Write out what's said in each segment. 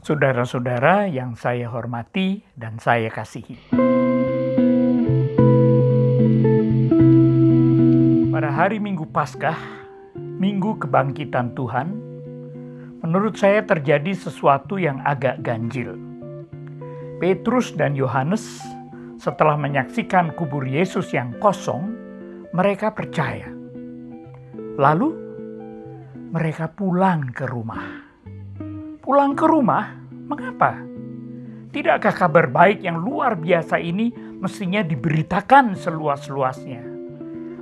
Saudara-saudara yang saya hormati dan saya kasihi. Pada hari Minggu Paskah, Minggu Kebangkitan Tuhan, menurut saya terjadi sesuatu yang agak ganjil. Petrus dan Yohanes setelah menyaksikan kubur Yesus yang kosong, mereka percaya. Lalu mereka pulang ke rumah. Pulang ke rumah, mengapa? Tidakkah kabar baik yang luar biasa ini mestinya diberitakan seluas-luasnya?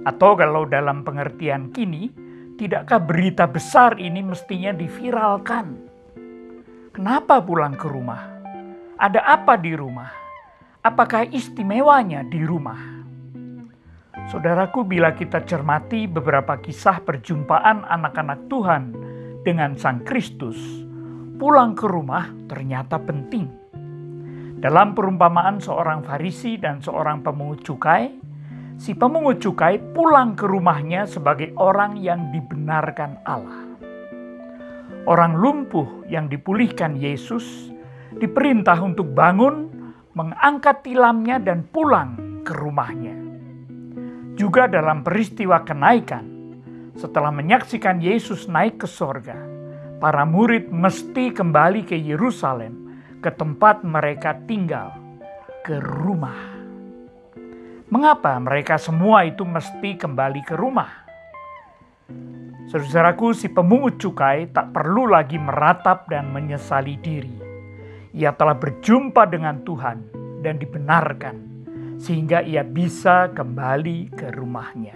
Atau kalau dalam pengertian kini, tidakkah berita besar ini mestinya diviralkan? Kenapa pulang ke rumah? Ada apa di rumah? Apakah istimewanya di rumah? Saudaraku, bila kita cermati beberapa kisah perjumpaan anak-anak Tuhan dengan Sang Kristus, pulang ke rumah ternyata penting. Dalam perumpamaan seorang Farisi dan seorang pemungut cukai, si pemungut cukai pulang ke rumahnya sebagai orang yang dibenarkan Allah. Orang lumpuh yang dipulihkan Yesus diperintah untuk bangun, mengangkat tilamnya dan pulang ke rumahnya. Juga dalam peristiwa kenaikan, setelah menyaksikan Yesus naik ke sorga, para murid mesti kembali ke Yerusalem, ke tempat mereka tinggal, ke rumah. Mengapa mereka semua itu mesti kembali ke rumah? Saudaraku, si pemungut cukai tak perlu lagi meratap dan menyesali diri. Ia telah berjumpa dengan Tuhan dan dibenarkan, sehingga ia bisa kembali ke rumahnya.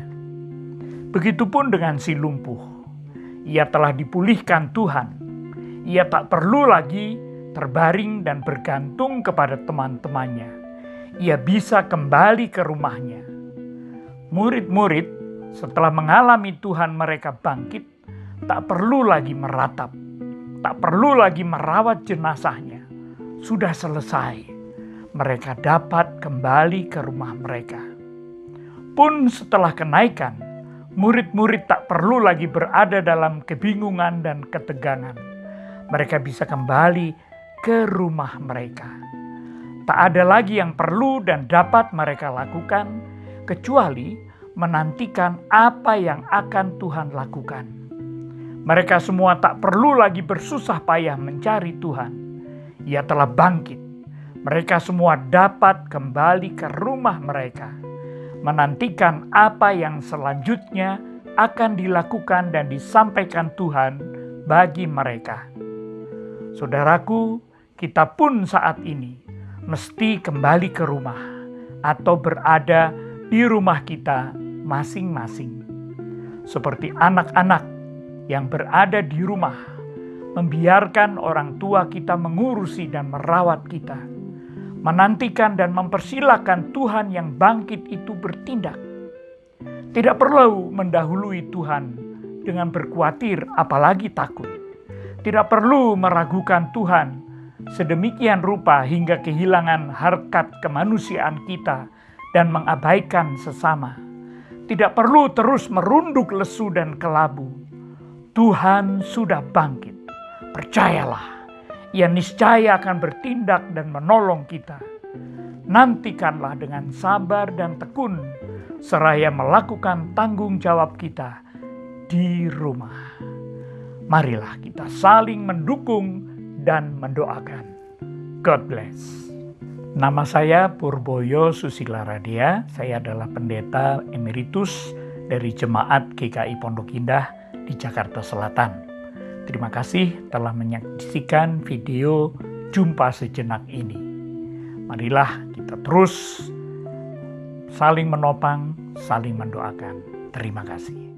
Begitupun dengan si lumpuh. Ia telah dipulihkan Tuhan. Ia tak perlu lagi terbaring dan bergantung kepada teman-temannya. Ia bisa kembali ke rumahnya. Murid-murid setelah mengalami Tuhan mereka bangkit, tak perlu lagi meratap, tak perlu lagi merawat jenazahnya. Sudah selesai. Mereka dapat kembali ke rumah mereka. Pun setelah kenaikan, murid-murid tak perlu lagi berada dalam kebingungan dan ketegangan. Mereka bisa kembali ke rumah mereka. Tak ada lagi yang perlu dan dapat mereka lakukan kecuali menantikan apa yang akan Tuhan lakukan. Mereka semua tak perlu lagi bersusah payah mencari Tuhan. Ia telah bangkit. Mereka semua dapat kembali ke rumah mereka, menantikan apa yang selanjutnya akan dilakukan dan disampaikan Tuhan bagi mereka. Saudaraku, kita pun saat ini mesti kembali ke rumah atau berada di rumah kita masing-masing. Seperti anak-anak yang berada di rumah, membiarkan orang tua kita mengurusi dan merawat kita, menantikan dan mempersilakan Tuhan yang bangkit itu bertindak. Tidak perlu mendahului Tuhan dengan berkhawatir apalagi takut. Tidak perlu meragukan Tuhan sedemikian rupa hingga kehilangan harkat kemanusiaan kita dan mengabaikan sesama. Tidak perlu terus merunduk lesu dan kelabu. Tuhan sudah bangkit. Percayalah. Ia niscaya akan bertindak dan menolong kita. Nantikanlah dengan sabar dan tekun, seraya melakukan tanggung jawab kita di rumah. Marilah kita saling mendukung dan mendoakan. God bless. Nama saya Purboyo Susila Radia. Saya adalah pendeta emeritus dari Jemaat GKI Pondok Indah di Jakarta Selatan. Terima kasih telah menyaksikan video Jumpa Sejenak ini. Marilah kita terus saling menopang, saling mendoakan. Terima kasih.